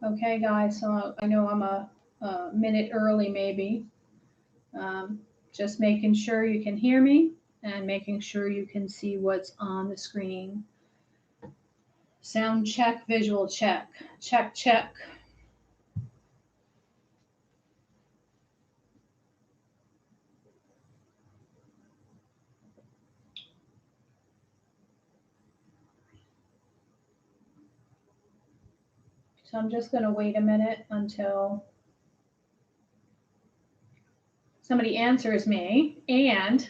Okay, guys, so I know I'm a minute early maybe. Um, just making sure you can hear me and making sure you can see what's on the screen. Sound check, visual check. Check, check. So I'm just going to wait a minute until somebody answers me. And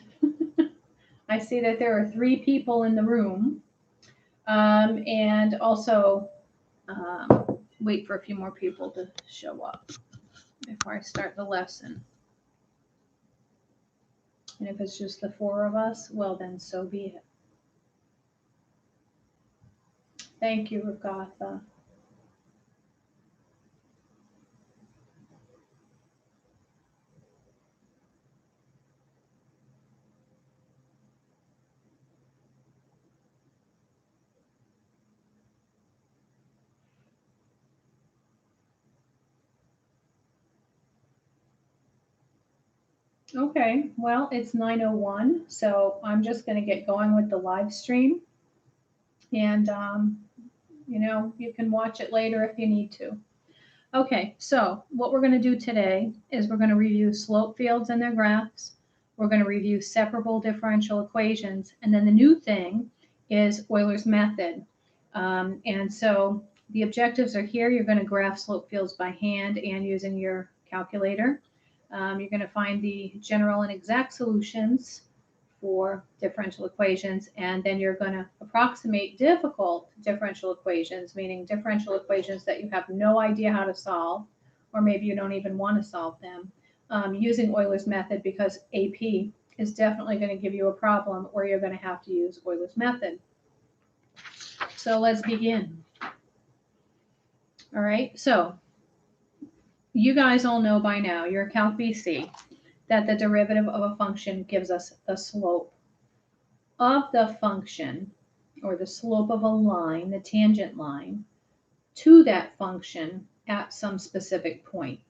I see that there are 3 people in the room. And also, wait for a few more people to show up before I start the lesson. And if it's just the 4 of us, well, then so be it. Thank you, Ragatha. Okay, well, it's 9:01, so I'm just going to get going with the live stream. And, you can watch it later if you need to. Okay, so what we're going to do today is we're going to review slope fields and their graphs. We're going to review separable differential equations. And then the new thing is Euler's method. And so the objectives are here. You're going to graph slope fields by hand and using your calculator. You're going to find the general and exact solutions for differential equations, and then you're going to approximate difficult differential equations, meaning differential equations that you have no idea how to solve, or maybe you don't even want to solve them, using Euler's method, because AP is definitely going to give you a problem where you're going to have to use Euler's method. So let's begin. All right, so you guys all know by now, your Calc BC, that the derivative of a function gives us the slope of the function, or the slope of a line, the tangent line, to that function at some specific point.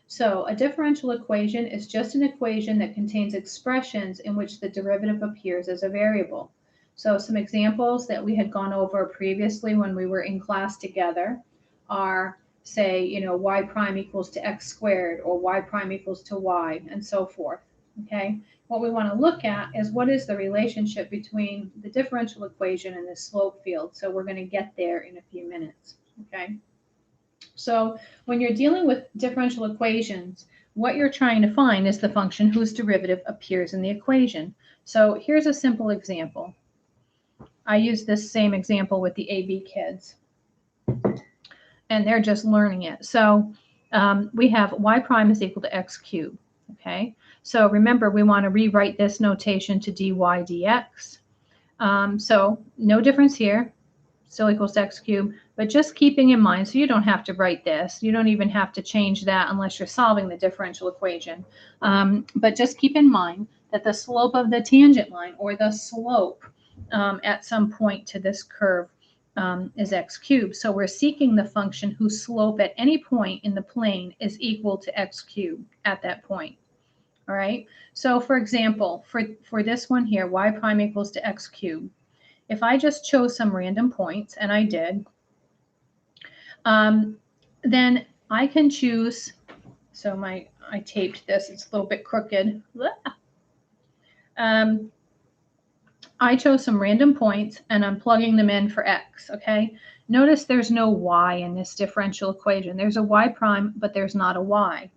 So a differential equation is just an equation that contains expressions in which the derivative appears as a variable. So some examples that we had gone over previously when we were in class together are, say, y prime equals to x squared, or y prime equals to y, and so forth. Okay, what we want to look at is what is the relationship between the differential equation and the slope field. So we're going to get there in a few minutes. Okay, so when you're dealing with differential equations, what you're trying to find is the function whose derivative appears in the equation. So here's a simple example. I use this same example with the AB kids, and they're just learning it. So we have y prime is equal to x cubed. Okay, so remember, we want to rewrite this notation to dy dx. So no difference here, still equals to x cubed, but just keeping in mind, so you don't have to write this. You don't even have to change that unless you're solving the differential equation. But just keep in mind that the slope of the tangent line, or the slope at some point to this curve, is x cubed. So we're seeking the function whose slope at any point in the plane is equal to x cubed at that point. All right. So for example, for this one here, y prime equals to x cubed. If I just chose some random points, and I did, then I can choose. So I taped this. It's a little bit crooked. I chose some random points, and I'm plugging them in for x, okay? Notice there's no y in this differential equation. There's a y prime, but there's not a y.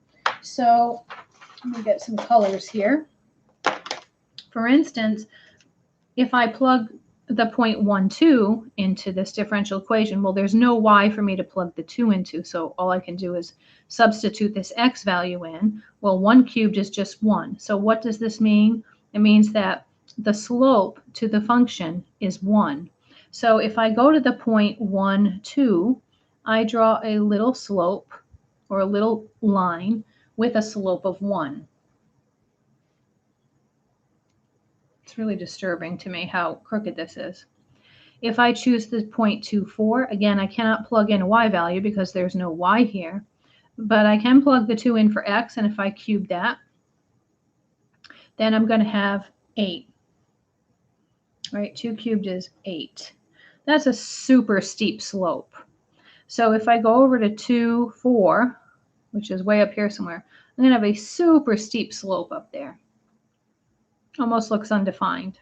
So let me get some colors here. For instance, if I plug the point 1, 2 into this differential equation, well, there's no y for me to plug the 2 into, so all I can do is substitute this x value in. Well, 1 cubed is just 1. So what does this mean? It means that the slope to the function is 1. So if I go to the point 1, 2, I draw a little slope, or a little line, with a slope of 1. It's really disturbing to me how crooked this is. If I choose the 0.24, again, I cannot plug in a y value because there's no y here, but I can plug the 2 in for x, and if I cube that, then I'm going to have 8. Right, 2 cubed is 8. That's a super steep slope. So if I go over to 2, 4, which is way up here somewhere, I'm going to have a super steep slope up there. Almost looks undefined.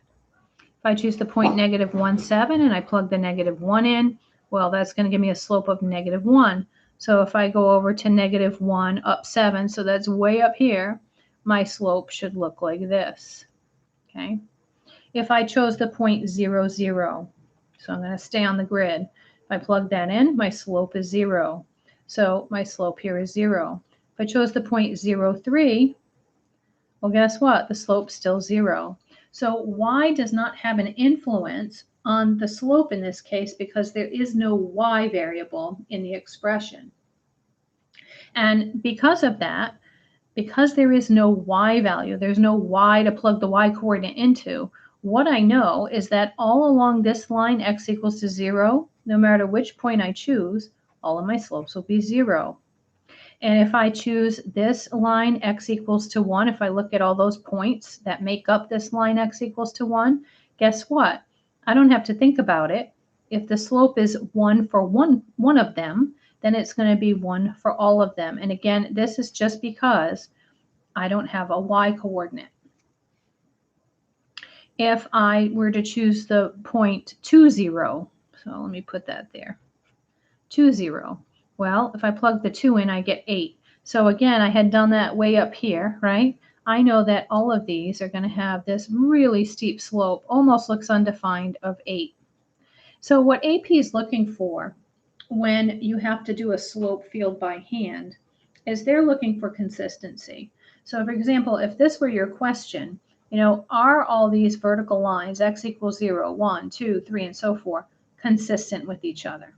If I choose the point -1.7 and I plug the -1 in, well, that's going to give me a slope of -1. So if I go over to -1 up 7, so that's way up here, my slope should look like this. Okay. If I chose the 0.00, so I'm going to stay on the grid. If I plug that in, my slope is 0. So my slope here is 0. If I chose the 0.03, well, guess what? The slope's still 0. So y does not have an influence on the slope in this case because there is no y variable in the expression. And because of that, because there is no y value, there's no y to plug the y coordinate into, what I know is that all along this line, x equals to 0, no matter which point I choose, all of my slopes will be 0. And if I choose this line, x equals to 1, if I look at all those points that make up this line, x equals to 1, guess what? I don't have to think about it. If the slope is 1 for one of them, then it's going to be 1 for all of them. And again, this is just because I don't have a y coordinate. If I were to choose the 0.20, so let me put that there, 20, well, if I plug the 2 in, I get 8. So again, I had done that way up here, right? I know that all of these are going to have this really steep slope, almost looks undefined, of 8. So what AP is looking for when you have to do a slope field by hand is they're looking for consistency. So for example, if this were your question, you know, are all these vertical lines, x equals 0, 1, 2, 3, and so forth, consistent with each other?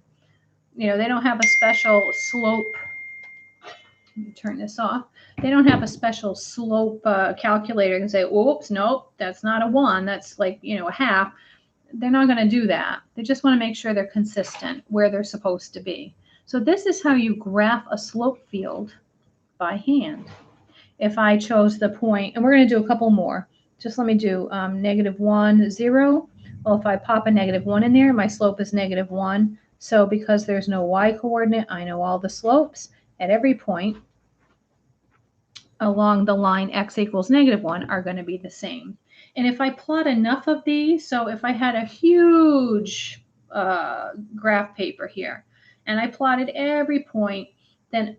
You know, they don't have a special slope. Let me turn this off. They don't have a special slope calculator and say, oops, nope, that's not a 1. That's like, you know, a half. They're not going to do that. They just want to make sure they're consistent where they're supposed to be. So this is how you graph a slope field by hand. If I chose the point, and we're going to do a couple more. Just let me do -1, 0. Well, if I pop a -1 in there, my slope is -1. So because there's no y coordinate, I know all the slopes at every point along the line x equals -1 are going to be the same. And if I plot enough of these, so if I had a huge graph paper here, and I plotted every point, then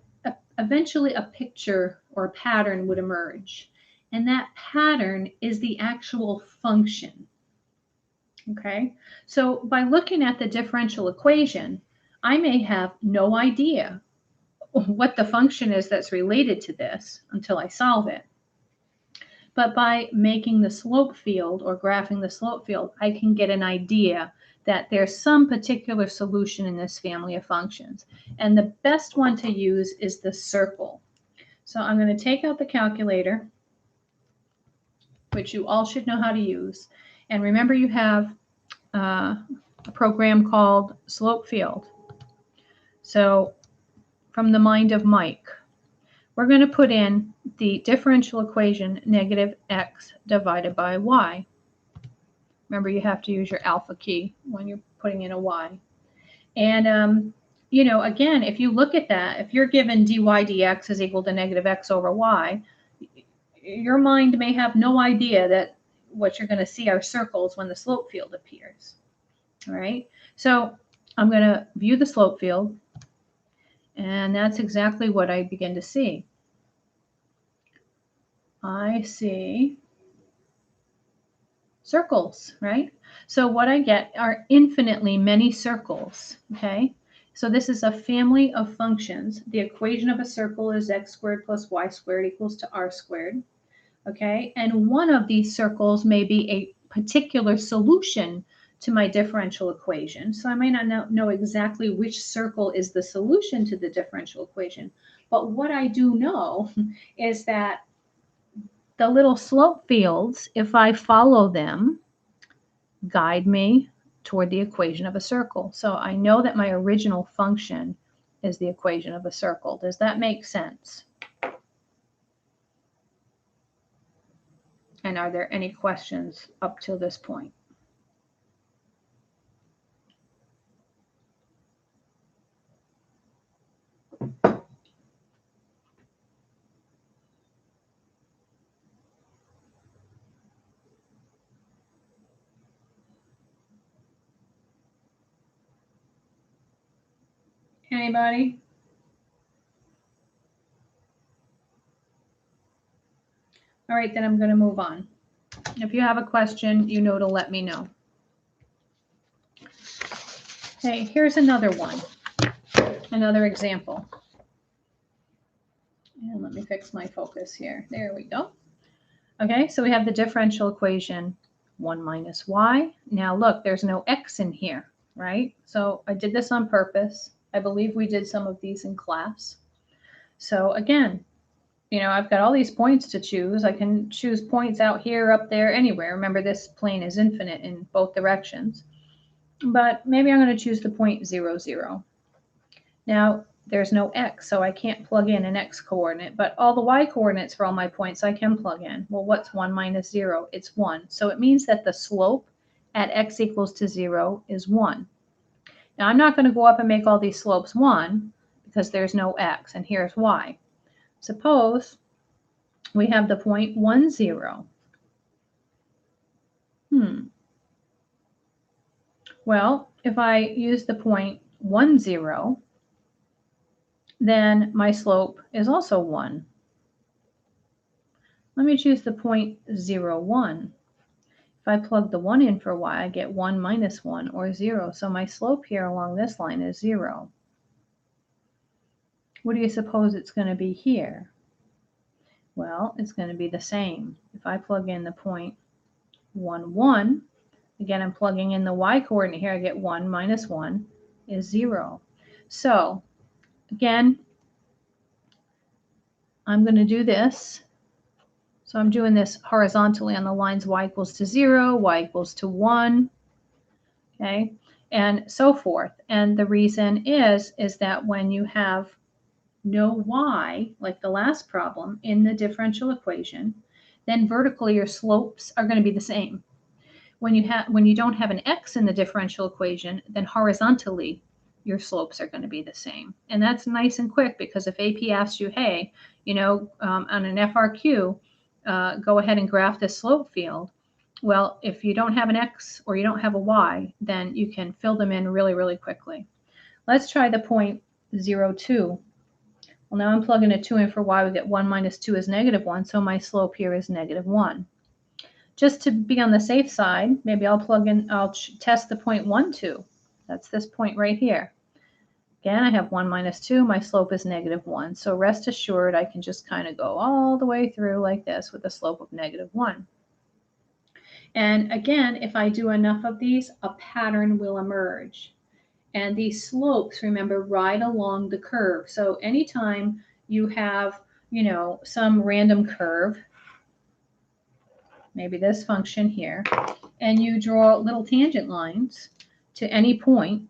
eventually a picture or a pattern would emerge. And that pattern is the actual function. Okay, so by looking at the differential equation, I may have no idea what the function is that's related to this until I solve it. But by making the slope field or graphing the slope field, I can get an idea that there's some particular solution in this family of functions. And the best one to use is the circle. So I'm going to take out the calculator, which you all should know how to use. And remember, you have a program called Slope Field. So from the mind of Mike, we're going to put in the differential equation -x divided by y. Remember, you have to use your alpha key when you're putting in a y. And, you know, again, if you look at that, if you're given dy dx is equal to -x over y, your mind may have no idea that what you're going to see are circles when the slope field appears. All right, so I'm going to view the slope field, and that's exactly what I begin to see. I see circles, right? So what I get are infinitely many circles, okay? So this is a family of functions. The equation of a circle is x squared plus y squared equals to r squared, okay? And one of these circles may be a particular solution to my differential equation. So I may not know exactly which circle is the solution to the differential equation, but what I do know is that the little slope fields, if I follow them, guide me toward the equation of a circle. So I know that my original function is the equation of a circle. Does that make sense? And are there any questions up till this point? Anybody? All right, then I'm going to move on. If you have a question, you know to let me know. Okay, here's another one, another example. And let me fix my focus here. There we go. Okay, so we have the differential equation 1 minus y. Now look, there's no x in here, right? So I did this on purpose. I believe we did some of these in class. So again, you know, I've got all these points to choose. I can choose points out here, up there, anywhere. Remember, this plane is infinite in both directions. But maybe I'm going to choose the point 0, 0. Now, there's no x, so I can't plug in an x coordinate, but all the y coordinates for all my points I can plug in. Well, what's 1 minus 0? It's 1. So it means that the slope at x equals to 0 is 1. Now, I'm not going to go up and make all these slopes 1 because there's no x, and here's why. Suppose we have the point 1, 0. Well, if I use the point 1, 0, then my slope is also 1. Let me choose the point 0, 1. If I plug the 1 in for y, I get 1 minus 1, or 0. So my slope here along this line is 0. What do you suppose it's going to be here? Well, it's going to be the same. If I plug in the point 1, 1, again, I'm plugging in the y coordinate here. I get 1 minus 1 is 0. So, again, I'm going to do this. So I'm doing this horizontally on the lines y equals to 0, y equals to 1, okay, and so forth. And the reason is that when you have no y, like the last problem, in the differential equation, then vertically your slopes are going to be the same. When you don't have an x in the differential equation, then horizontally your slopes are going to be the same. And that's nice and quick, because if AP asks you, hey, you know, on an FRQ, go ahead and graph this slope field. Well, if you don't have an x or you don't have a y, then you can fill them in really, really quickly. Let's try the point 0, 2. Well, now I'm plugging a 2 in for y. We get 1 minus 2 is negative 1, so my slope here is negative 1. Just to be on the safe side, maybe I'll test the point 1, 2. That's this point right here. Again, I have 1 minus 2. My slope is negative 1. So rest assured, I can just kind of go all the way through like this with a slope of negative 1. And again, if I do enough of these, a pattern will emerge. And these slopes, remember, ride along the curve. So anytime you have, you know, some random curve, maybe this function here, and you draw little tangent lines to any point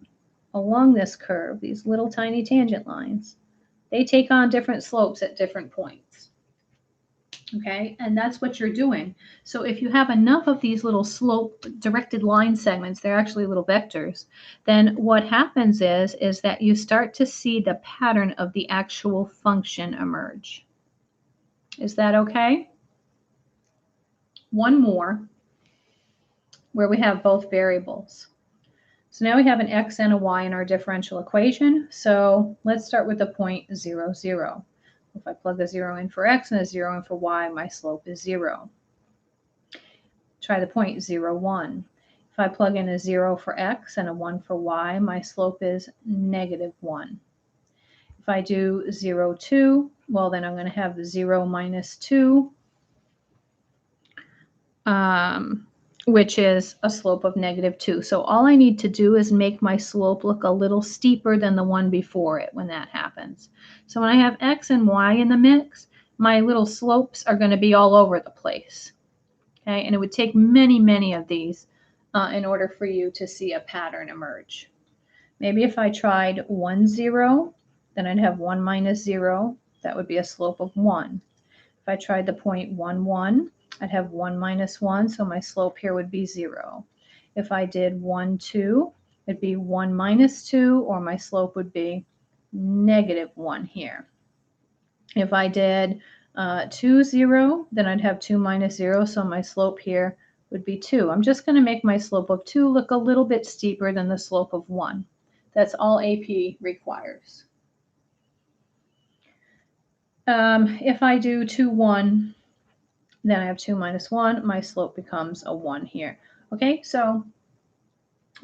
along this curve, these little tiny tangent lines, they take on different slopes at different points. Okay, and that's what you're doing. So if you have enough of these little slope directed line segments, they're actually little vectors, then what happens is that you start to see the pattern of the actual function emerge. Is that okay? One more, where we have both variables. So now we have an x and a y in our differential equation. So let's start with the point 0, 0. If I plug a 0 in for x and a 0 in for y, my slope is 0. Try the point 0, 1. If I plug in a 0 for x and a 1 for y, my slope is negative 1. If I do 0, 2, well, then I'm going to have 0 minus 2, which is a slope of negative 2. So all I need to do is make my slope look a little steeper than the one before it when that happens. So when I have x and y in the mix, my little slopes are going to be all over the place. Okay, and it would take many, many of these in order for you to see a pattern emerge. Maybe if I tried 1, 0, then I'd have 1 minus 0. That would be a slope of 1. If I tried the point 1, 1, I'd have 1 minus 1, so my slope here would be 0. If I did 1, 2, it'd be 1 minus 2, or my slope would be negative 1 here. If I did 2, 0, then I'd have 2 minus 0, so my slope here would be 2. I'm just going to make my slope of 2 look a little bit steeper than the slope of 1. That's all AP requires. If I do 2, 1, then I have 2 minus 1. My slope becomes a 1 here. Okay, so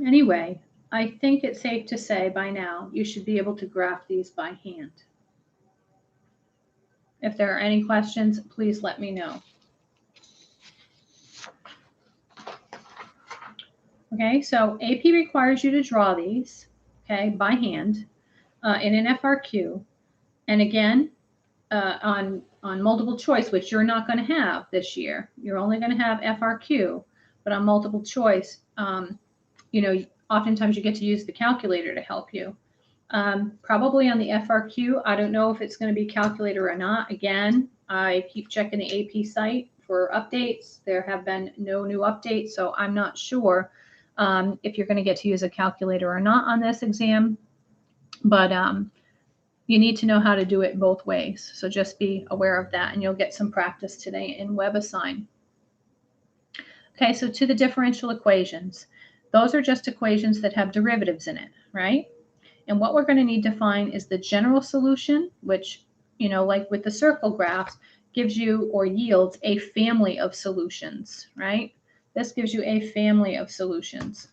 anyway, I think it's safe to say by now you should be able to graph these by hand. If there are any questions, please let me know. Okay, so AP requires you to draw these, okay, by hand in an FRQ. And again, on multiple choice, which you're not going to have this year. You're only going to have FRQ, but on multiple choice, you know, oftentimes you get to use the calculator to help you. Probably on the FRQ, I don't know if it's going to be calculator or not. Again, I keep checking the AP site for updates. There have been no new updates, so I'm not sure if you're going to get to use a calculator or not on this exam. But you need to know how to do it both ways. So just be aware of that, and you'll get some practice today in WebAssign. Okay, so to the differential equations. Those are just equations that have derivatives in it, right? And what we're going to need to find is the general solution, which, you know, like with the circle graphs, gives you or yields a family of solutions, right? This gives you a family of solutions.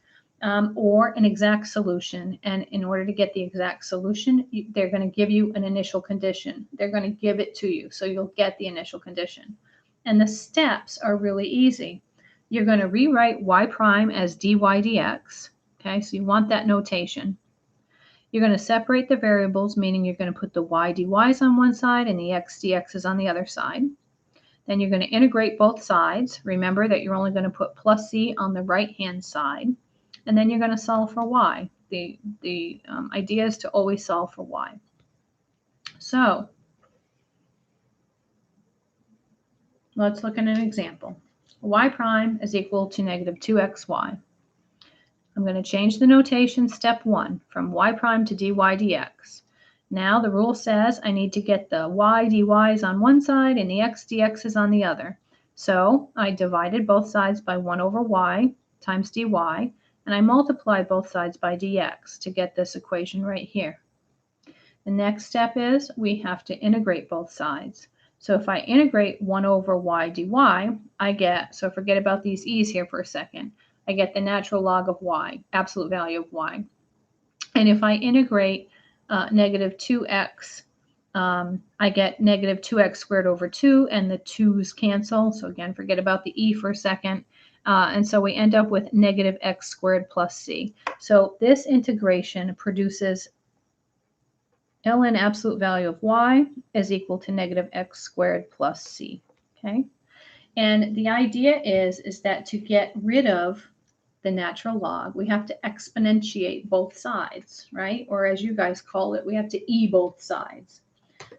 Or an exact solution. And in order to get the exact solution, they're going to give you an initial condition. They're going to give it to you, so you'll get the initial condition. And the steps are really easy. You're going to rewrite y prime as dy dx. Okay, so you want that notation. You're going to separate the variables, meaning you're going to put the y dy's on one side and the x dx's on the other side. Then you're going to integrate both sides. Remember that you're only going to put plus c on the right-hand side. And then you're going to solve for y. The idea is to always solve for y. So let's look at an example. Y prime is equal to negative 2xy. I'm going to change the notation step 1 from y prime to dy dx. Now the rule says I need to get the y dy's on one side and the x dx's on the other. So I divided both sides by 1 over y times dy, and I multiply both sides by dx to get this equation right here. The next step is we have to integrate both sides. So if I integrate 1 over y dy, I get, so forget about these e's here for a second, I get the natural log of y, absolute value of y. And if I integrate negative 2x, I get negative 2x squared over 2, and the 2's cancel. So again, forget about the e for a second. And so we end up with negative x squared plus c. So this integration produces ln absolute value of y is equal to negative x squared plus c. Okay, and the idea is that to get rid of the natural log, we have to exponentiate both sides, right? Or as you guys call it, we have to e both sides.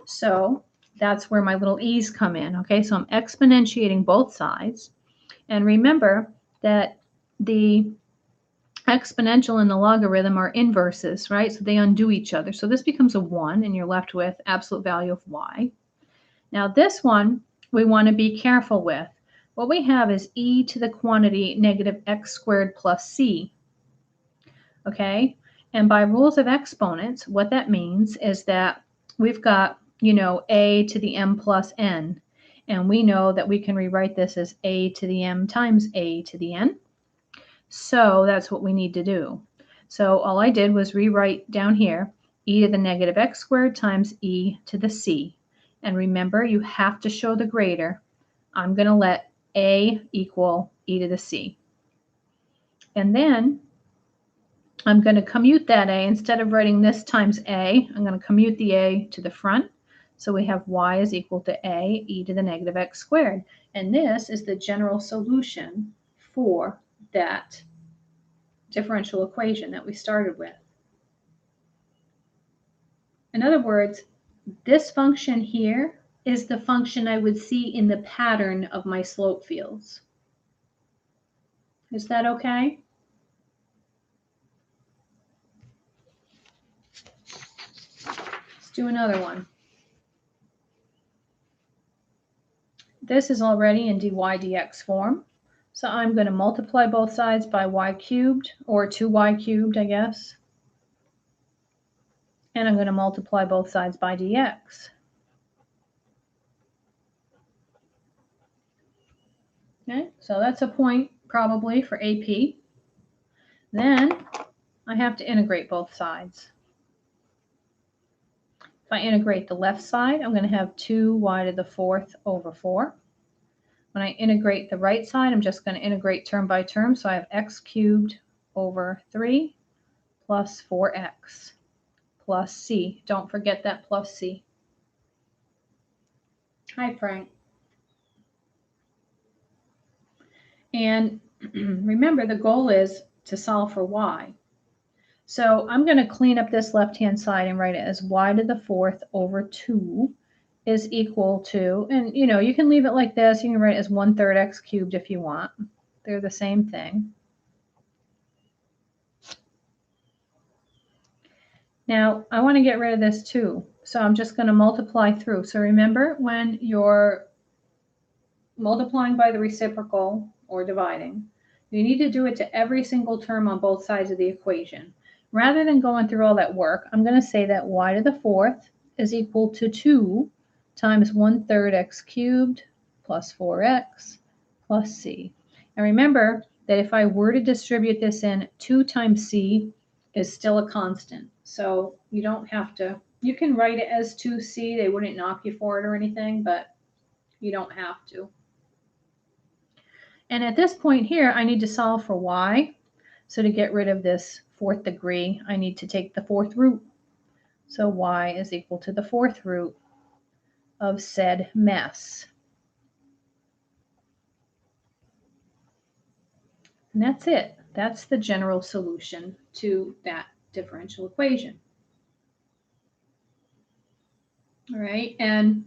So that's where my little e's come in. Okay, so I'm exponentiating both sides. And remember that the exponential and the logarithm are inverses, right? So they undo each other. So this becomes a 1, and you're left with absolute value of y. Now this one we want to be careful with. What we have is e to the quantity negative x squared plus c. Okay? And by rules of exponents, what that means is that we've got, you know, a to the m plus n. And we know that we can rewrite this as a to the m times a to the n. So that's what we need to do. So all I did was rewrite down here e to the negative x squared times e to the c. And remember, you have to show the greater. I'm going to let a equal e to the c. And then I'm going to commute that a. Instead of writing this times a, I'm going to commute the a to the front. So we have y is equal to a e to the negative x squared. And this is the general solution for that differential equation that we started with. In other words, this function here is the function I would see in the pattern of my slope fields. Is that okay? Let's do another one. This is already in dy dx form. So I'm going to multiply both sides by y cubed, or 2y cubed, I guess. And I'm going to multiply both sides by dx. Okay, so that's a point probably for AP. Then I have to integrate both sides. If I integrate the left side, I'm going to have 2y to the 4th over 4. When I integrate the right side, I'm just going to integrate term by term. So I have x cubed over 3 plus 4x plus c. Don't forget that plus c. Hi, Frank. And remember, the goal is to solve for y. So I'm going to clean up this left-hand side and write it as y to the 4th over 2 is equal to, and you can leave it like this. You can write it as 1/3 x cubed if you want. They're the same thing. Now, I want to get rid of this 2. So I'm just going to multiply through. So remember, when you're multiplying by the reciprocal or dividing, you need to do it to every single term on both sides of the equation. Rather than going through all that work, I'm going to say that y to the 4th is equal to 2 times 1/3 x cubed plus 4x plus c. And remember that if I were to distribute this in, 2 times c is still a constant. So you don't have to, you can write it as 2c. They wouldn't knock you for it or anything, but you don't have to. And at this point here, I need to solve for y. So to get rid of this 4th degree, I need to take the 4th root. So y is equal to the 4th root of said mess. And that's it. That's the general solution to that differential equation. All right, and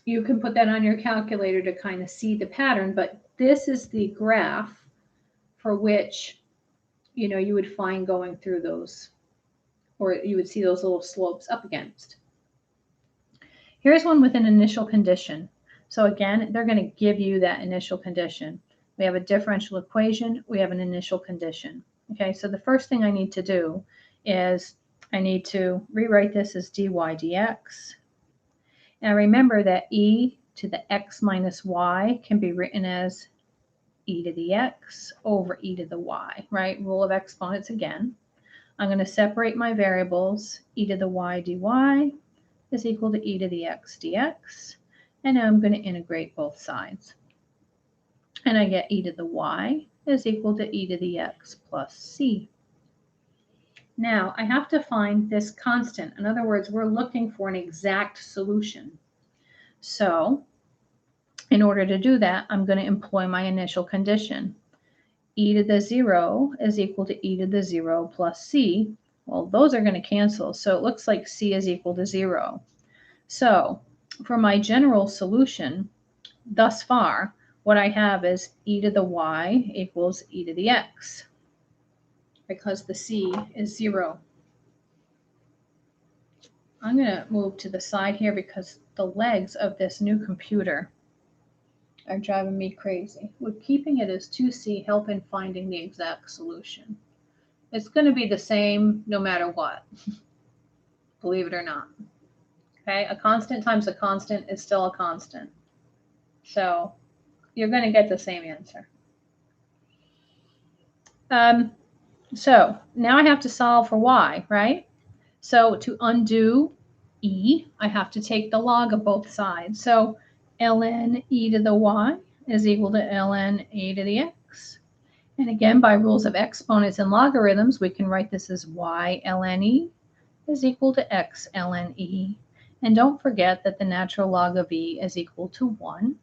you can put that on your calculator to kind of see the pattern, but this is the graph for which you would find going through those, or you would see those little slopes up against. Here's one with an initial condition. So again, they're going to give you that initial condition. We have a differential equation. We have an initial condition. Okay, so the first thing I need to do is I need to rewrite this as dy dx. Now remember that e to the x minus y can be written as e to the x over e to the y, right? Rule of exponents again. I'm going to separate my variables. E to the y dy is equal to e to the x dx. And now I'm going to integrate both sides. And I get e to the y is equal to e to the x plus c. Now I have to find this constant. In other words, we're looking for an exact solution. So in order to do that, I'm going to employ my initial condition. E to the 0 is equal to e to the 0 plus c. Well, those are going to cancel. So it looks like c is equal to 0. So for my general solution, thus far, what I have is e to the y equals e to the x, because the c is 0. I'm going to move to the side here because the legs of this new computer are driving me crazy. With keeping it as 2c, help in finding the exact solution. It's going to be the same no matter what, believe it or not. Okay, a constant times a constant is still a constant. So you're going to get the same answer. So now I have to solve for y, right? So to undo e, I have to take the log of both sides. So ln e to the y is equal to ln e to the x. And again, by rules of exponents and logarithms, we can write this as y ln e is equal to x ln e. And don't forget that the natural log of e is equal to 1.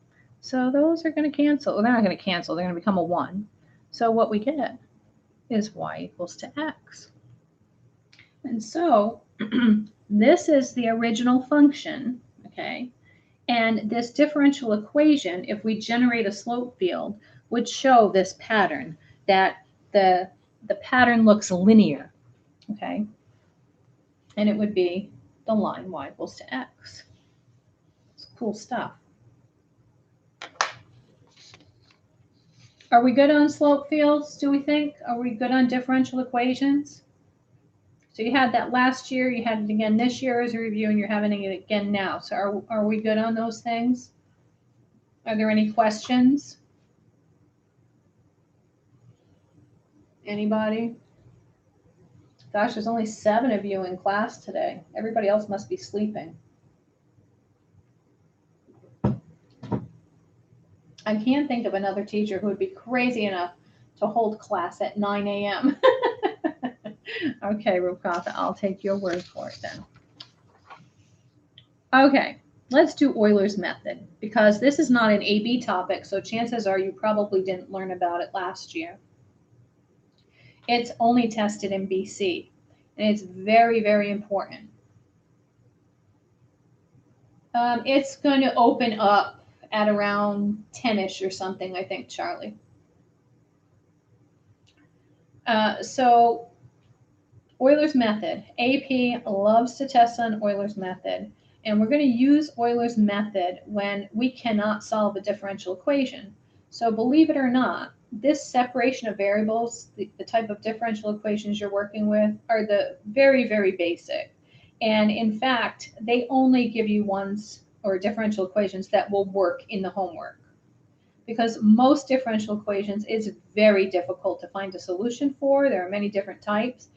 So those are going to cancel. Well, they're not going to cancel. They're going to become a 1. So what we get is y equals to x. And so this is the original function, okay? And this differential equation, if we generate a slope field, would show this pattern, that the pattern looks linear, okay? And it would be the line y equals to x. It's cool stuff. Are we good on slope fields, do we think? Are we good on differential equations? So you had that last year, you had it again this year as a review, and you're having it again now. So are we good on those things? Are there any questions? Anybody? Gosh, there's only 7 of you in class today. Everybody else must be sleeping. I can't think of another teacher who would be crazy enough to hold class at 9 a.m. Okay, Rukatha, I'll take your word for it then. Okay, let's do Euler's method, because this is not an AB topic, so chances are you probably didn't learn about it last year. It's only tested in BC, and it's very, very important. It's going to open up at around 10-ish or something, I think, Charlie. So Euler's method. AP loves to test on Euler's method, and we're going to use Euler's method when we cannot solve a differential equation. So believe it or not, this separation of variables, the type of differential equations you're working with, are the very, very basic. And in fact, they only give you ones or differential equations that will work in the homework. Because most differential equations is very difficult to find a solution for. There are many different types,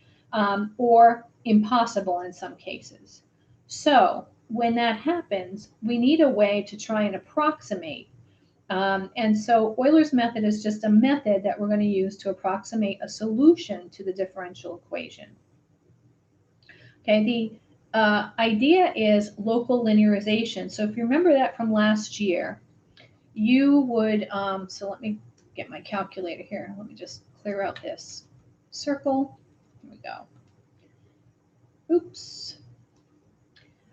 or impossible in some cases. So when that happens, we need a way to try and approximate. And so Euler's method is just a method that we're going to use to approximate a solution to the differential equation. Okay, the idea is local linearization. So if you remember that from last year, you would, so let me get my calculator here. Let me just clear out this circle. Here we go. Oops.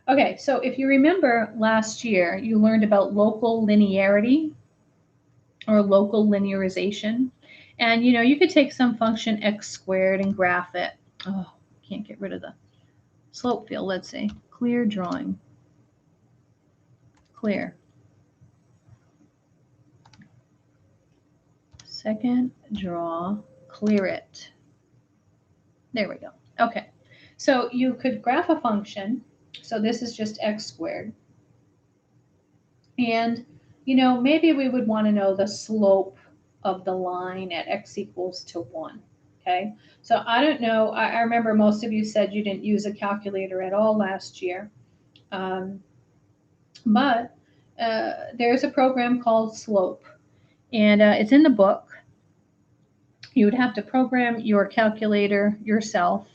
Okay, so if you remember last year, you learned about local linearity or local linearization. And you could take some function x squared and graph it. Oh, can't get rid of the slope field. Let's see. Clear drawing. Clear. Second draw, clear it. There we go. Okay. So you could graph a function. So this is just x squared. And, maybe we would want to know the slope of the line at x equals to 1. Okay. So I don't know. I remember most of you said you didn't use a calculator at all last year. But there's a program called Slope. And it's in the book. You would have to program your calculator yourself.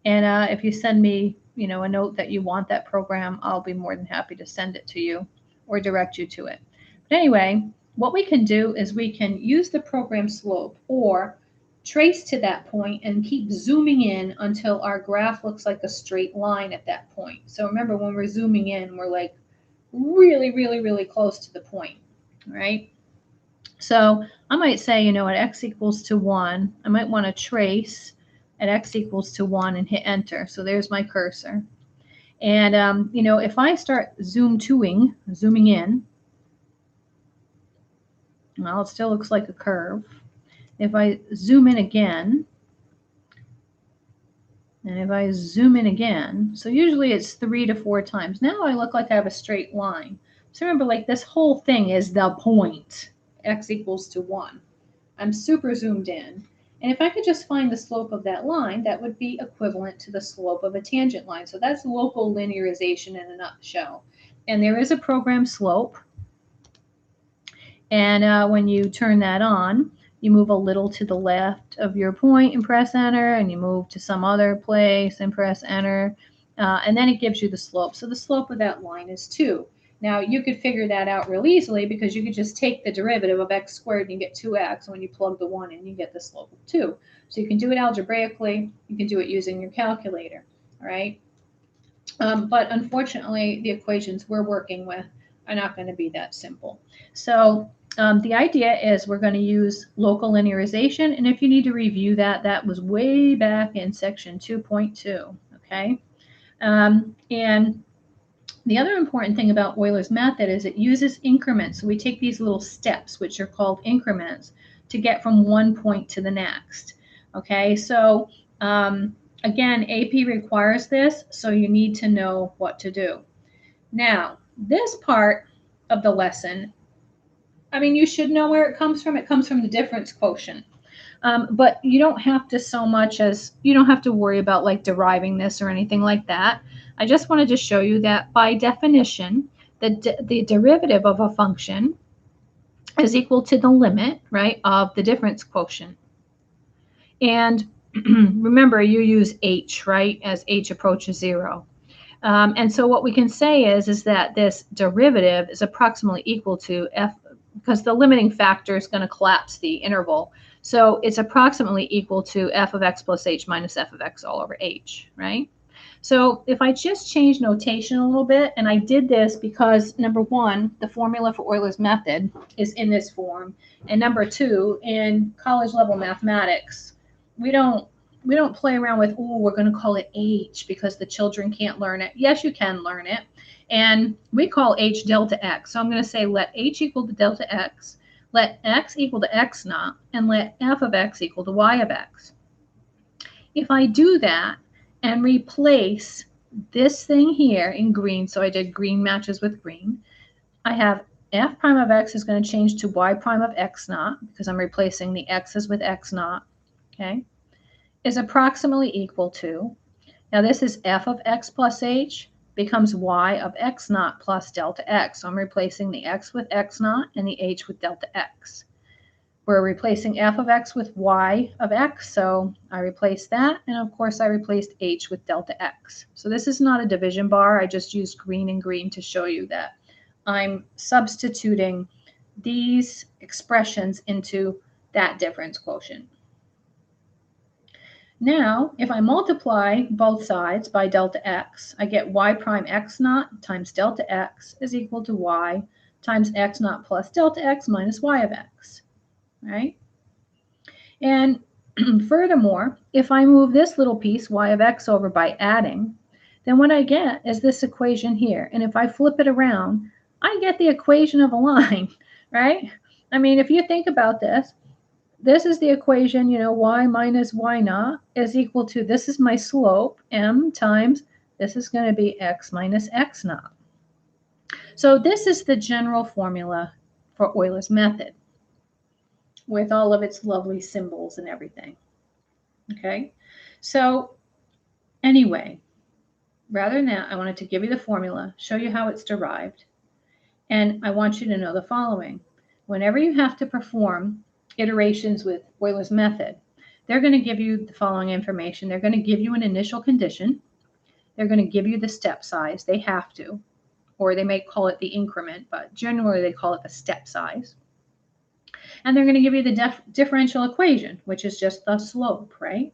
And if you send me, a note that you want that program, I'll be more than happy to send it to you or direct you to it. But anyway, what we can do is we can use the program Slope or trace to that point and keep zooming in until our graph looks like a straight line at that point. So remember, when we're zooming in, we're like really, really, really close to the point, right? So I might say, at x equals to 1, I might want to trace at x equals to 1 and hit enter. So there's my cursor. And, if I start zooming in, well, it still looks like a curve. If I zoom in again, and if I zoom in again, so usually it's 3 to 4 times. Now I look like I have a straight line. So remember, like, this whole thing is the point, x equals to 1. I'm super zoomed in. And if I could just find the slope of that line, that would be equivalent to the slope of a tangent line. So that's local linearization in a nutshell. And there is a program Slope. And when you turn that on, you move a little to the left of your point and press enter, and you move to some other place and press enter. And then it gives you the slope. So the slope of that line is 2. Now, you could figure that out real easily because you could just take the derivative of x squared and you get 2x. When you plug the 1 in, you get the slope of 2. So you can do it algebraically. You can do it using your calculator, all right? But unfortunately, the equations we're working with are not going to be that simple. So the idea is we're going to use local linearization. And if you need to review that, that was way back in section 2.2, okay? And the other important thing about Euler's method is it uses increments. So we take these little steps, which are called increments, to get from one point to the next. Okay, so again, AP requires this, so you need to know what to do. Now, this part of the lesson, I mean, you should know where it comes from. It comes from the difference quotient. But you don't have to so much as, you don't have to worry about like deriving this or anything like that. I just wanted to show you that by definition, the derivative of a function is equal to the limit, right, of the difference quotient. And remember, you use h, right, as h approaches 0. And so what we can say is that this derivative is approximately equal to f, because the limiting factor is going to collapse the interval. So it's approximately equal to f of x plus h minus f of x all over h, right? So if I just change notation a little bit, and I did this because, number one, the formula for Euler's method is in this form, and number two, in college level mathematics, we don't play around with, oh, we're going to call it h because the children can't learn it. Yes, you can learn it, and we call h delta x. So I'm going to say let h equal to delta x, let x equal to x naught, and let f of x equal to y of x. If I do that, and replace this thing here in green, so I did green matches with green, I have f prime of x is going to change to y prime of x naught, because I'm replacing the x's with x naught, okay, is approximately equal to, now this is f of x plus h, becomes y of x naught plus delta x. So I'm replacing the x with x naught and the h with delta x. We're replacing f of x with y of x, so I replaced that, and of course I replaced h with delta x. So this is not a division bar, I just used green and green to show you that I'm substituting these expressions into that difference quotient. Now, if I multiply both sides by delta x, I get y prime x naught times delta x is equal to y times x naught plus delta x minus y of x. Right? And furthermore, if I move this little piece, y of x, over by adding, then what I get is this equation here. And if I flip it around, I get the equation of a line, right? I mean, if you think about this, this is the equation, you know, y minus y naught is equal to, this is my slope, m times, this is going to be x minus x naught. So this is the general formula for Euler's method, with all of its lovely symbols and everything. Okay, so anyway, rather than that, I wanted to give you the formula, show you how it's derived, and I want you to know the following. Whenever you have to perform iterations with Euler's method, they're going to give you the following information. They're going to give you an initial condition. They're going to give you the step size. They have to, or they may call it the increment, but generally they call it the step size. And they're going to give you the differential equation, which is just the slope, right?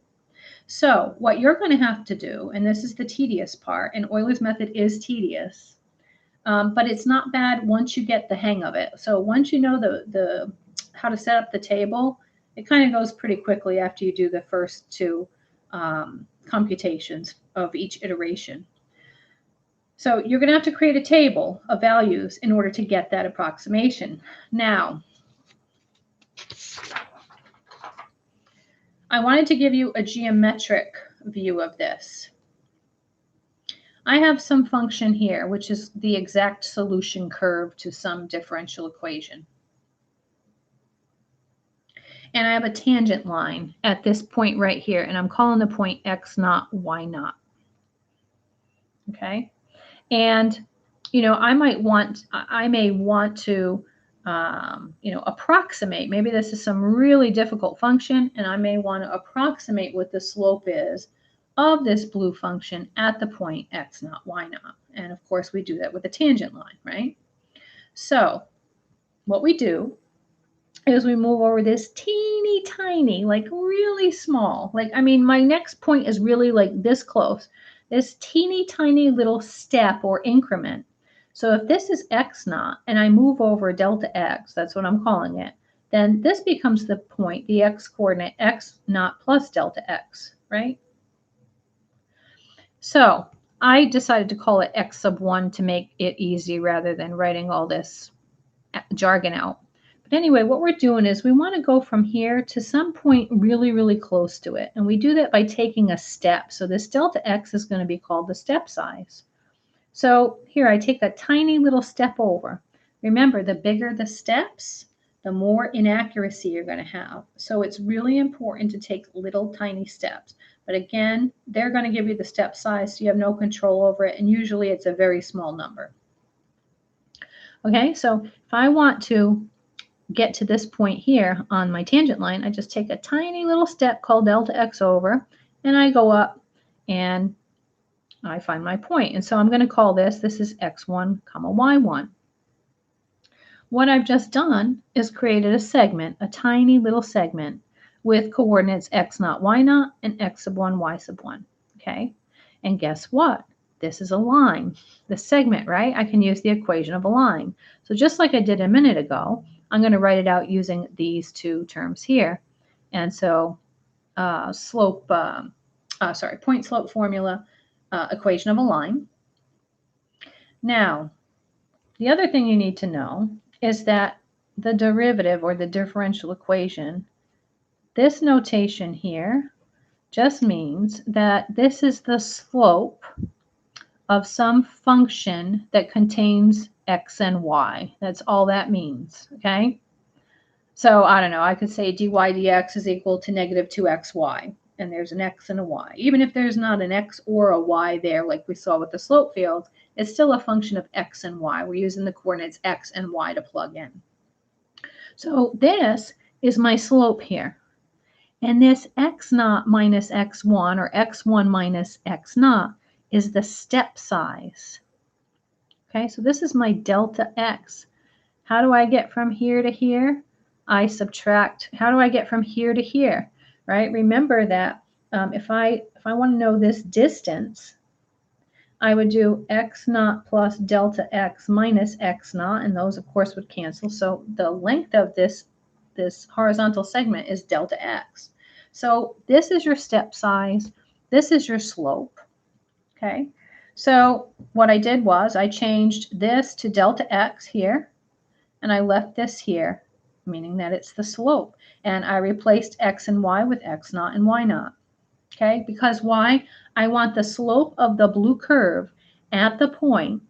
So what you're going to have to do, and this is the tedious part, and Euler's method is tedious, but it's not bad once you get the hang of it. So once you know the how to set up the table, it kind of goes pretty quickly after you do the first two computations of each iteration. So you're going to have to create a table of values in order to get that approximation. Now, I wanted to give you a geometric view of this. I have some function here, which is the exact solution curve to some differential equation. And I have a tangent line at this point right here, and I'm calling the point x naught, y naught. Okay? And, you know, I may want to, you know, approximate. Maybe this is some really difficult function, and I may want to approximate what the slope is of this blue function at the point x naught, y naught. And of course, we do that with a tangent line, right? So what we do is we move over this teeny tiny, like really small, like, I mean, my next point is really like this close, this teeny tiny little step or increment. So if this is x naught and I move over delta x, that's what I'm calling it, then this becomes the point, the x coordinate, x naught plus delta x, right? So I decided to call it x sub 1 to make it easy rather than writing all this jargon out. But anyway, what we're doing is we want to go from here to some point really, really close to it. And we do that by taking a step. So this delta x is going to be called the step size. So here I take a tiny little step over. Remember, the bigger the steps, the more inaccuracy you're going to have. So it's really important to take little tiny steps. But again, they're going to give you the step size, so you have no control over it. And usually it's a very small number. Okay, so if I want to get to this point here on my tangent line, I just take a tiny little step called delta x over, and I go up and I find my point. And so I'm going to call this is x1, y1. What I've just done is created a segment, a tiny little segment with coordinates x naught, y naught, and x sub 1, y sub 1. Okay, and guess what? This is a line. The segment, right? I can use the equation of a line. So just like I did a minute ago, I'm going to write it out using these two terms here. And so point slope formula, equation of a line. Now, the other thing you need to know is that the derivative or the differential equation, this notation here just means that this is the slope of some function that contains x and y. That's all that means, okay? So I don't know, I could say dy dx is equal to negative 2xy, and there's an x and a y. Even if there's not an x or a y there, like we saw with the slope field, it's still a function of x and y. We're using the coordinates x and y to plug in. So this is my slope here. And this x naught minus x1, or x1 minus x naught, is the step size. Okay, so this is my delta x. How do I get from here to here? I subtract. How do I get from here to here? Right? Remember that if I want to know this distance, I would do x naught plus delta x minus x naught, and those of course would cancel. So the length of this horizontal segment is delta x. So this is your step size. This is your slope. Okay. So what I did was I changed this to delta x here, and I left this here, meaning that it's the slope. And I replaced x and y with x naught and y naught. Okay, because why? I want the slope of the blue curve at the point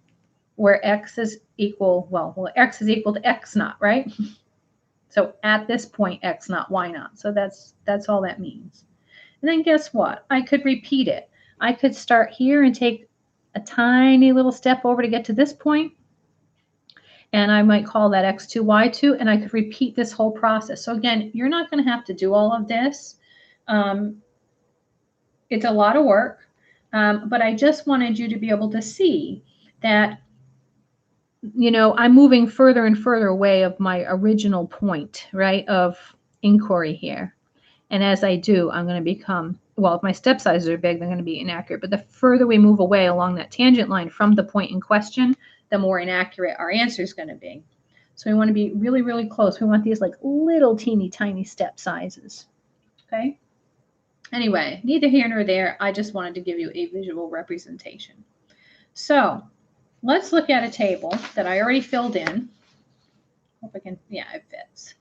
where x is equal, well, x is equal to x naught, right? So at this point, x naught, y naught. So that's all that means. And then guess what? I could repeat it. I could start here and take a tiny little step over to get to this point, and I might call that x2, y2, and I could repeat this whole process. So again, you're not going to have to do all of this. It's a lot of work, but I just wanted you to be able to see that, you know, I'm moving further and further away of my original point, right, of inquiry here. And as I do, I'm going to become, well, if my step sizes are big, they're going to be inaccurate. But the further we move away along that tangent line from the point in question, the more inaccurate our answer is going to be. So we want to be really, really close. We want these like little teeny tiny step sizes. Okay. Anyway, neither here nor there. I just wanted to give you a visual representation. So let's look at a table that I already filled in. Hope I can, yeah, it fits.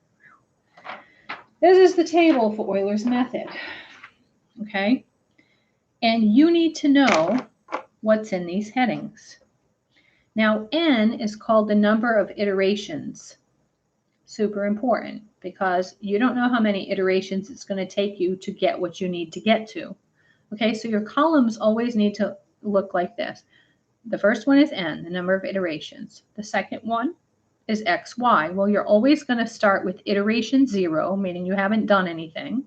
This is the table for Euler's method. Okay. And you need to know what's in these headings. Now, n is called the number of iterations. Super important, because you don't know how many iterations it's going to take you to get what you need to get to. Okay, so your columns always need to look like this. The first one is n, the number of iterations. The second one is xy. Well, you're always going to start with iteration 0, meaning you haven't done anything.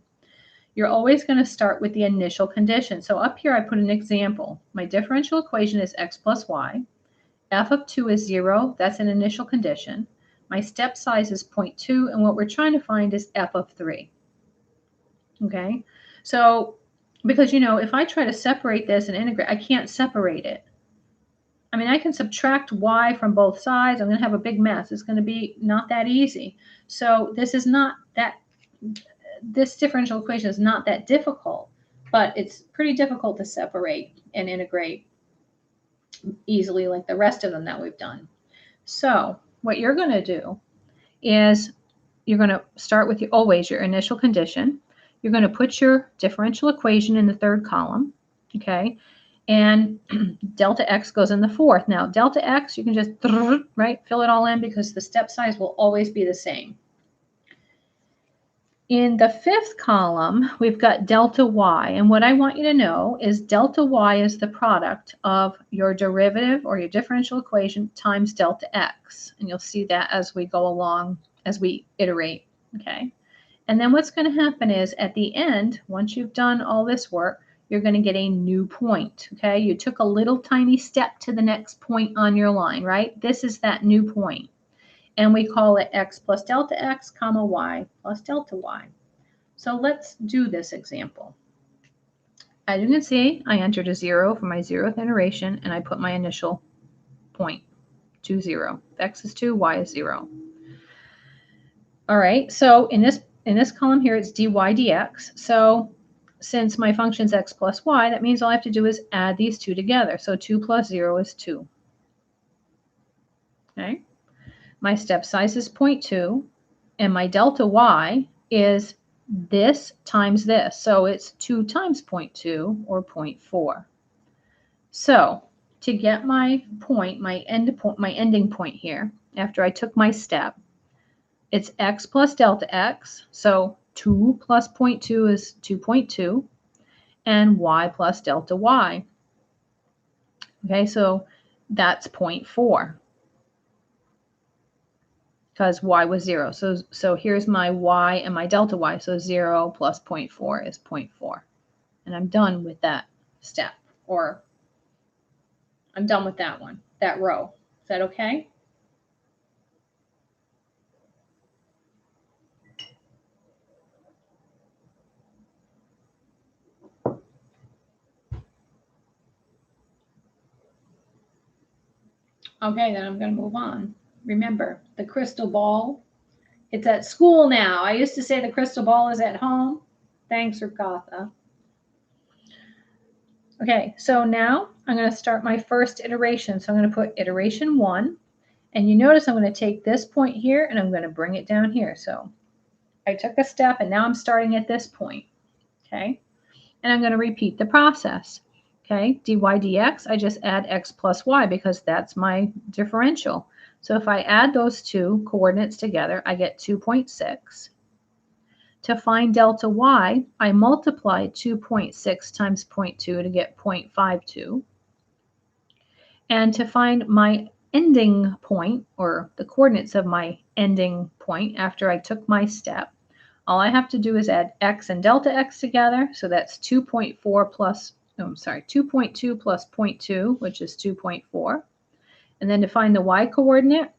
you're always going to start with the initial condition. So up here I put an example. My differential equation is x plus y. F of 2 is 0. That's an initial condition. My step size is 0.2, and what we're trying to find is f of 3. Okay? So, because, if I try to separate this and integrate, I can't separate it. I mean, I can subtract y from both sides. I'm going to have a big mess. It's going to be not that easy. So this differential equation is not that difficult, but it's pretty difficult to separate and integrate easily like the rest of them that we've done. So what you're going to do is you're going to start with your initial condition. You're going to put your differential equation in the third column, okay? And delta x goes in the fourth. Now, delta x, you can just, right, fill it all in because the step size will always be the same. In the fifth column, we've got delta y. And what I want you to know is delta y is the product of your derivative or your differential equation times delta x. And you'll see that as we go along, as we iterate, okay? And then what's going to happen is at the end, once you've done all this work, you're going to get a new point, okay? You took a little tiny step to the next point on your line, right? This is that new point. And we call it x plus delta x, comma, y plus delta y. So let's do this example. As you can see, I entered a 0 for my 0th iteration, and I put my initial point, 2, 0. If x is 2, y is 0. All right, so in this column here, it's dy dx. So since my function is x plus y, that means all I have to do is add these two together. So 2 plus 0 is 2. Okay. My step size is 0.2, and my delta y is this times this. So it's 2 times 0.2, or 0.4. So to get my point, my ending point here, after I took my step, it's x plus delta x. So 2 plus 0.2 is 2.2, and y plus delta y. Okay, so that's 0.4. because y was 0. So here's my y and my delta y. So 0 plus 0.4 is 0.4. And I'm done with that step, or I'm done with that one, that row. Is that okay? Okay, then I'm going to move on. Remember, the crystal ball, it's at school now. I used to say the crystal ball is at home. Thanks, Rukatha. Okay, so now I'm going to start my first iteration. So I'm going to put iteration 1. And you notice I'm going to take this point here and I'm going to bring it down here. So I took a step and now I'm starting at this point. Okay, and I'm going to repeat the process. Okay, dy dx, I just add x plus y because that's my differential. So if I add those two coordinates together, I get 2.6. To find delta y, I multiply 2.6 times 0.2 to get 0.52. And to find my ending point, or the coordinates of my ending point after I took my step, all I have to do is add x and delta x together. So that's 2.4 plus, 2.2 plus 0.2, which is 2.4. And then to find the y coordinate,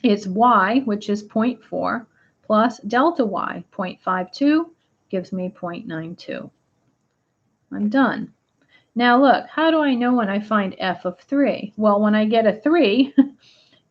it's y, which is 0.4, plus delta y, 0.52, gives me 0.92. I'm done. Now look, how do I know when I find f of 3? Well, when I get a 3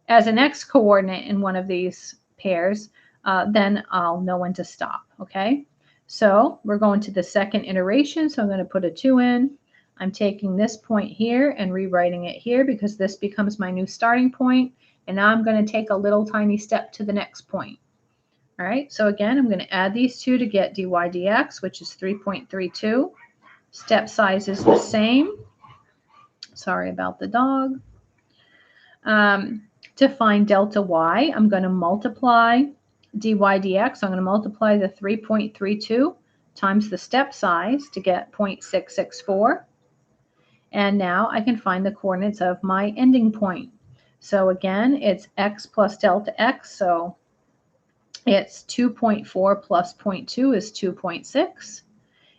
as an x coordinate in one of these pairs, then I'll know when to stop, okay? So we're going to the second iteration, so I'm going to put a 2 in. I'm taking this point here and rewriting it here because this becomes my new starting point, and now I'm going to take a little tiny step to the next point. All right, so again, I'm going to add these two to get dy dx, which is 3.32. Step size is the same. Sorry about the dog. To find delta y, I'm going to multiply dy dx. I'm going to multiply the 3.32 times the step size to get 0.664. And now I can find the coordinates of my ending point. So again, it's x plus delta x. So it's 2.4 plus 0.2 is 2.6.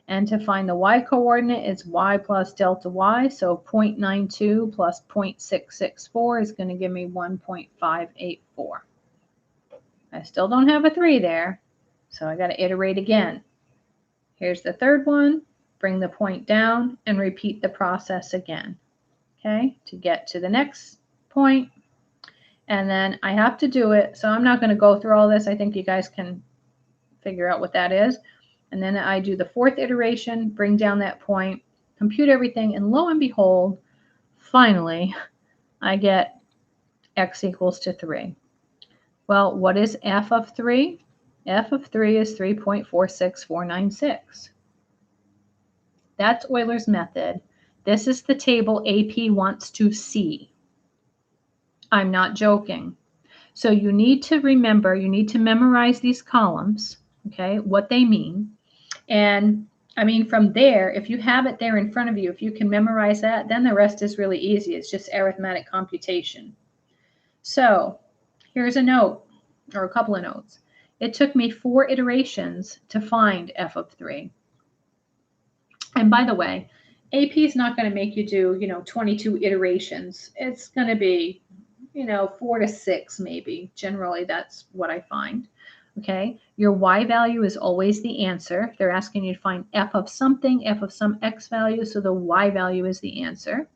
And to find the y coordinate, it's y plus delta y. So 0.92 plus 0.664 is going to give me 1.584. I still don't have a 3 there, so I got to iterate again. Here's the third one. Bring the point down and repeat the process again, okay, to get to the next point. And then I have to do it, so I'm not going to go through all this. I think you guys can figure out what that is. And then I do the fourth iteration, bring down that point, compute everything, and lo and behold, finally, I get x equals to 3. Well, what is f of 3? F of 3 is 3.46496. That's Euler's method. This is the table AP wants to see. I'm not joking. So you need to remember, you need to memorize these columns, okay, what they mean. And I mean, from there, if you have it there in front of you, if you can memorize that, then the rest is really easy. It's just arithmetic computation. So here's a note, or a couple of notes. It took me 4 iterations to find f of 3. And by the way, AP is not going to make you do, 22 iterations. It's going to be, 4 to 6 maybe. Generally, that's what I find. Okay, your y value is always the answer. They're asking you to find f of something, f of some x value, so the y value is the answer.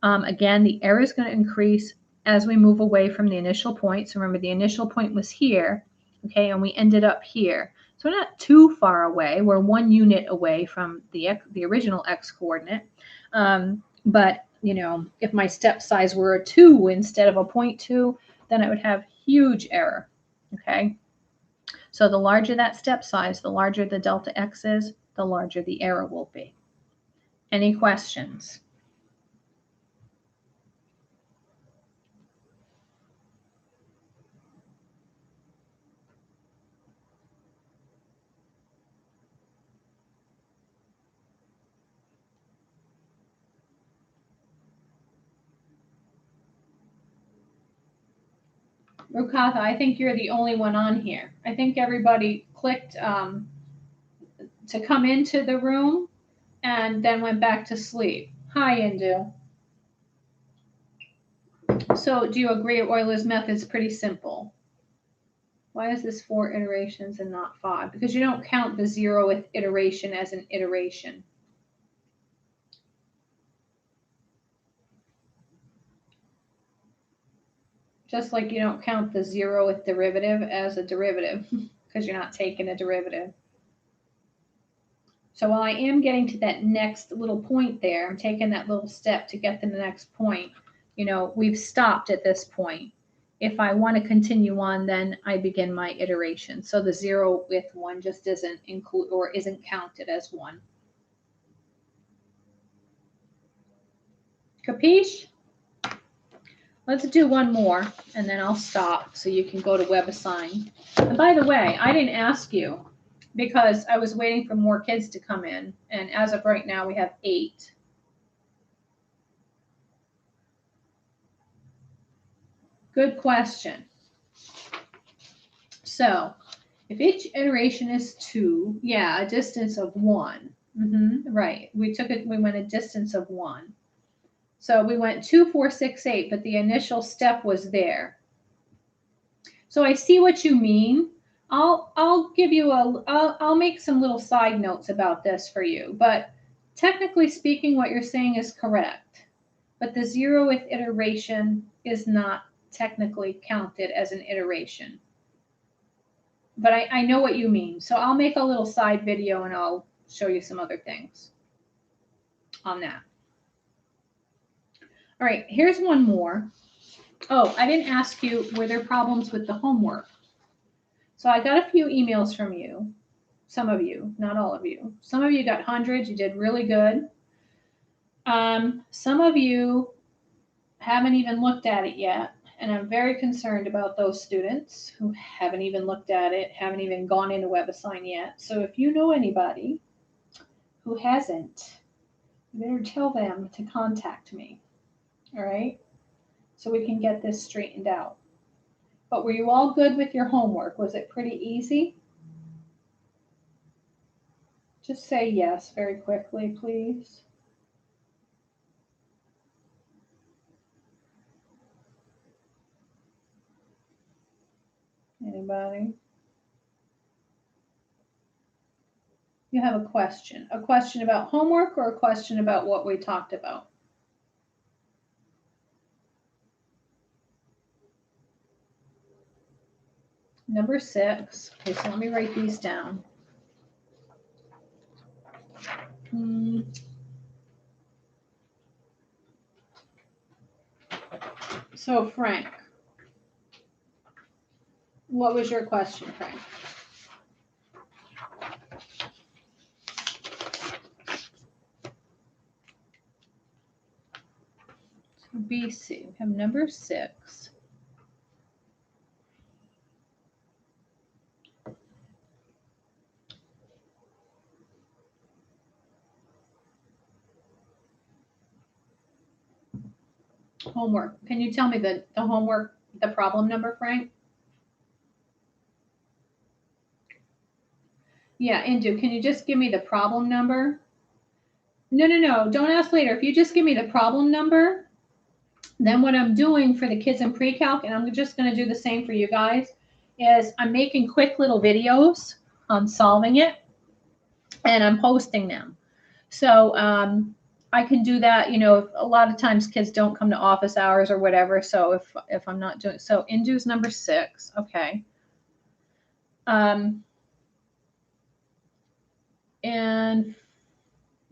Again, the error is going to increase as we move away from the initial point. So remember, the initial point was here, okay, and we ended up here. So we're not too far away. We're 1 unit away from the original x coordinate. But, if my step size were a 2 instead of a 0.2, then I would have huge error, okay? So the larger that step size, the larger the delta x is, the larger the error will be. Any questions? Rukatha, I think you're the only one on here. I think everybody clicked to come into the room and then went back to sleep. Hi, Indu. So do you agree Euler's method is pretty simple? Why is this 4 iterations and not 5? Because you don't count the 0th iteration as an iteration. Just like you don't count the 0th derivative as a derivative because you're not taking a derivative. So while I am getting to that next little point there, I'm taking that little step to get to the next point. We've stopped at this point. If I want to continue on, then I begin my iteration. So the 0th one just isn't included or isn't counted as 1. Capiche? Let's do one more, and then I'll stop so you can go to WebAssign. And by the way, I didn't ask you because I was waiting for more kids to come in, and as of right now, we have 8. Good question. So, if each iteration is 2, yeah, a distance of 1. Right. We went a distance of 1. So we went 2, 4, 6, 8, but the initial step was there. So I see what you mean. I'll give you I'll make some little side notes about this for you, but technically speaking, what you're saying is correct. But the 0th iteration is not technically counted as an iteration. But I know what you mean. So I'll make a little side video and I'll show you some other things on that. All right, here's one more. Oh, I didn't ask you, were there problems with the homework? So I got a few emails from you. Some of you, not all of you. Some of you got hundreds. You did really good. Some of you haven't even looked at it yet. And I'm very concerned about those students who haven't even looked at it, haven't even gone into WebAssign yet. So if you know anybody who hasn't, you better tell them to contact me. All right? So we can get this straightened out. But were you all good with your homework? Was it pretty easy? Just say yes very quickly, please. Anybody? You have a question about homework or a question about what we talked about? Number 6. Okay, so let me write these down. So Frank, what was your question, Frank? So BC, we have number 6. Homework. Can you tell me the homework, the problem number, Frank? Yeah, Indu, can you just give me the problem number? No, don't ask later. If you just give me the problem number, then what I'm doing for the kids in pre-calc, and I'm just going to do the same for you guys, is I'm making quick little videos on solving it, and I'm posting them. So I can do that. You know, a lot of times kids don't come to office hours or whatever. So if I'm not doing so, Indu's number 6. Okay. And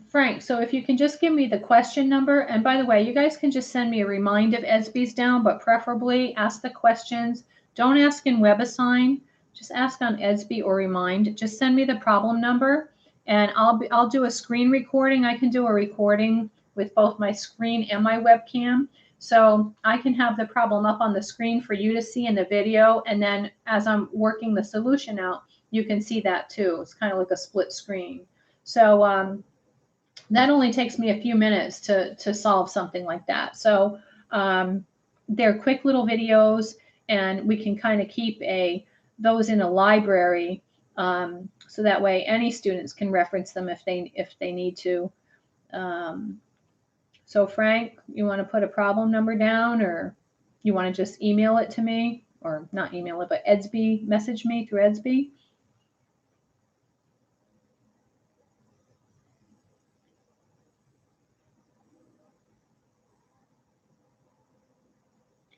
Frank, so if you can just give me the question number, and by the way, you guys can just send me a remind if ESBI's down, but preferably ask the questions. Don't ask in WebAssign. Just ask on ESBI or remind. Just send me the problem number, and I'll do a screen recording. I can do a recording with both my screen and my webcam, so I can have the problem up on the screen for you to see in the video, and then as I'm working the solution out, you can see that too. It's kind of like a split screen. So that only takes me a few minutes to solve something like that. So they're quick little videos, and we can kind of keep those in a library, so that way any students can reference them if they need to. So Frank, you want to put a problem number down, or you want to just email it to me, or not email it, but EDSB, message me through EDSB?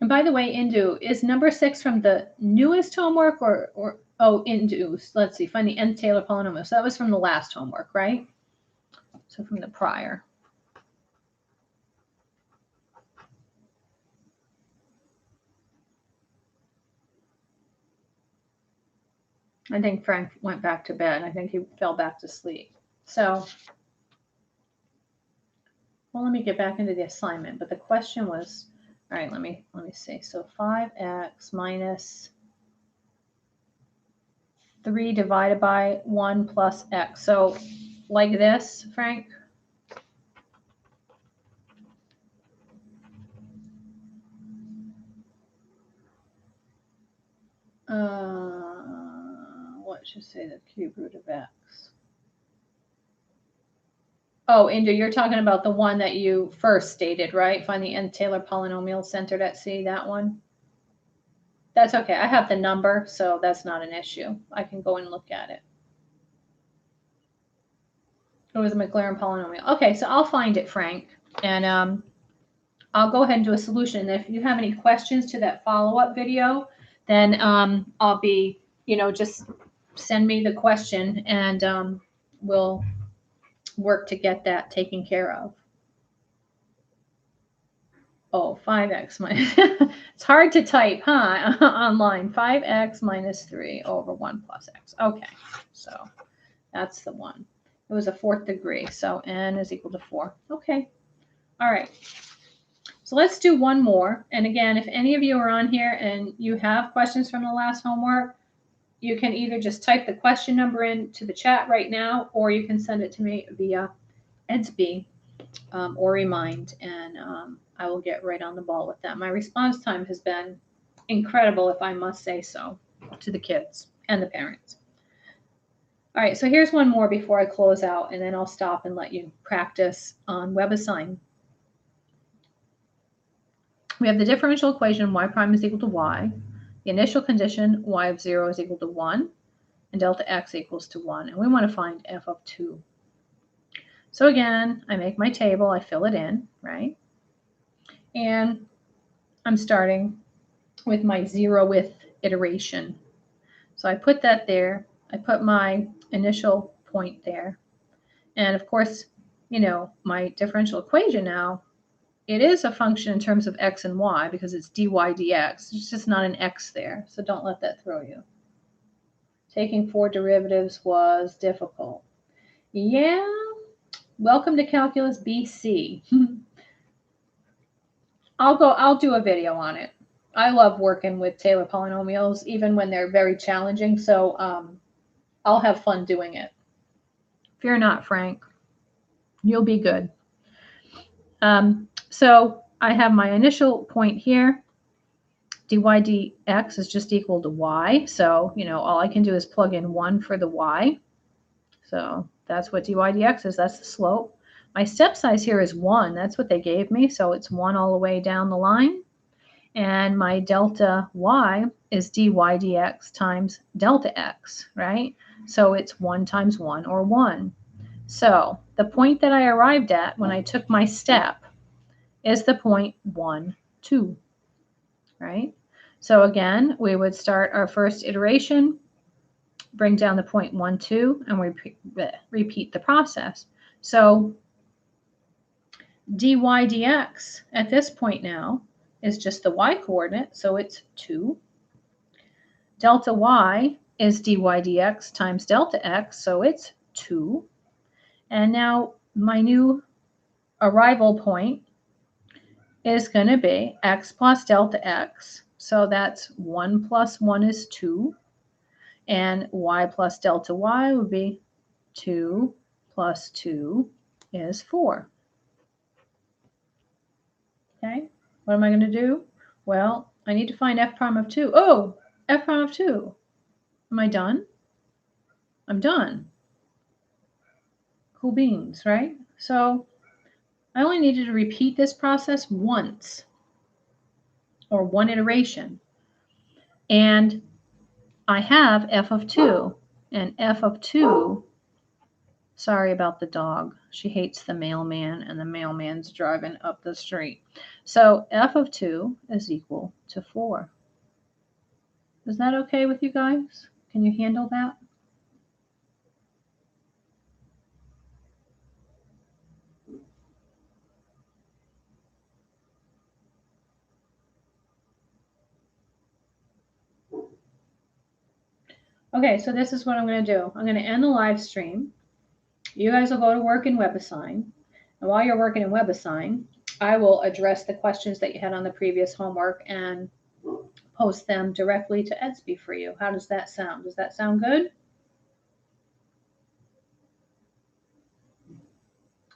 And by the way, Indu, is number 6 from the newest homework or oh, Indu, let's see, find the nth Taylor polynomial. So that was from the last homework, right? So from the prior. I think Frank went back to bed. I think he fell back to sleep. So, well, let me get back into the assignment. But the question was, all right, let me see. So 5x minus 3 divided by 1 plus x. So like this, Frank? What should say the cube root of x? Oh, Indu, you're talking about the one that you first stated, right? Find the nth Taylor polynomial centered at C, that one? That's okay. I have the number, so that's not an issue. I can go and look at it. It was a Maclaurin polynomial. Okay, so I'll find it, Frank, and I'll go ahead and do a solution. If you have any questions to that follow-up video, then I'll be, just send me the question, and we'll work to get that taken care of. Oh, 5x minus, it's hard to type, huh, online. 5x minus 3 over 1 plus x. Okay, so that's the one. It was a 4th degree, so n is equal to 4. Okay, all right. So let's do one more. And again, if any of you are on here and you have questions from the last homework, you can either just type the question number into the chat right now, or you can send it to me via EDSB or Remind, and I will get right on the ball with that. My response time has been incredible, if I must say so, to the kids and the parents. All right, so here's one more before I close out, and then I'll stop and let you practice on WebAssign. We have the differential equation y prime is equal to y, the initial condition y of 0 is equal to 1, and delta x equals to 1, and we want to find f of 2. So again, I make my table, I fill it in, right? And I'm starting with my 0th iteration. So I put that there, I put my initial point there. And of course, you know, my differential equation now, it is a function in terms of x and y because it's dy dx. It's just not an x there, so don't let that throw you. Taking 4 derivatives was difficult. Yeah, welcome to Calculus BC. I'll do a video on it. I love working with Taylor polynomials, even when they're very challenging, so I'll have fun doing it. Fear not, Frank. You'll be good. So I have my initial point here. Dy dx is just equal to y. So, you know, all I can do is plug in 1 for the y. So that's what dy dx is. That's the slope. My step size here is 1. That's what they gave me. So it's 1 all the way down the line. And my delta y is dy dx times delta x, right? So it's 1 times 1, or 1. So the point that I arrived at when I took my step is the point 1, 2, right? So again, we would start our first iteration, bring down the point 1, 2, and we repeat the process. So dy dx at this point now is just the y coordinate, so it's 2. Delta y is dy dx times delta x, so it's 2. And now my new arrival point is going to be x plus delta x. So that's 1 plus 1 is 2. And y plus delta y would be 2 plus 2 is 4. Okay, what am I going to do? Well, I need to find f prime of 2. Oh, f prime of 2. Am I done? I'm done. Cool beans, right? So I only needed to repeat this process once, or one iteration. And I have f of 2. And f of 2, sorry about the dog. She hates the mailman, and the mailman's driving up the street. So f of 2 is equal to 4. Is that okay with you guys? Can you handle that? Okay, so this is what I'm going to do. I'm going to end the live stream. You guys will go to work in WebAssign. And while you're working in WebAssign, I will address the questions that you had on the previous homework and post them directly to Edsby for you. How does that sound? Does that sound good?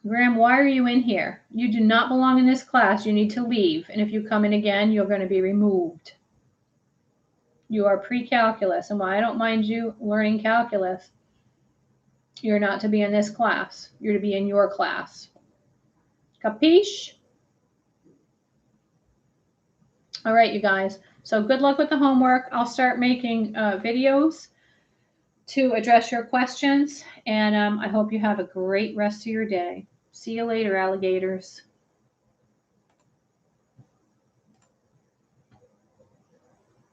Graham, why are you in here? You do not belong in this class. You need to leave. And if you come in again, you're going to be removed. You are pre-calculus. And while I don't mind you learning calculus, you're not to be in this class. You're to be in your class. Capiche? All right, you guys. So good luck with the homework. I'll start making videos to address your questions. And I hope you have a great rest of your day. See you later, alligators.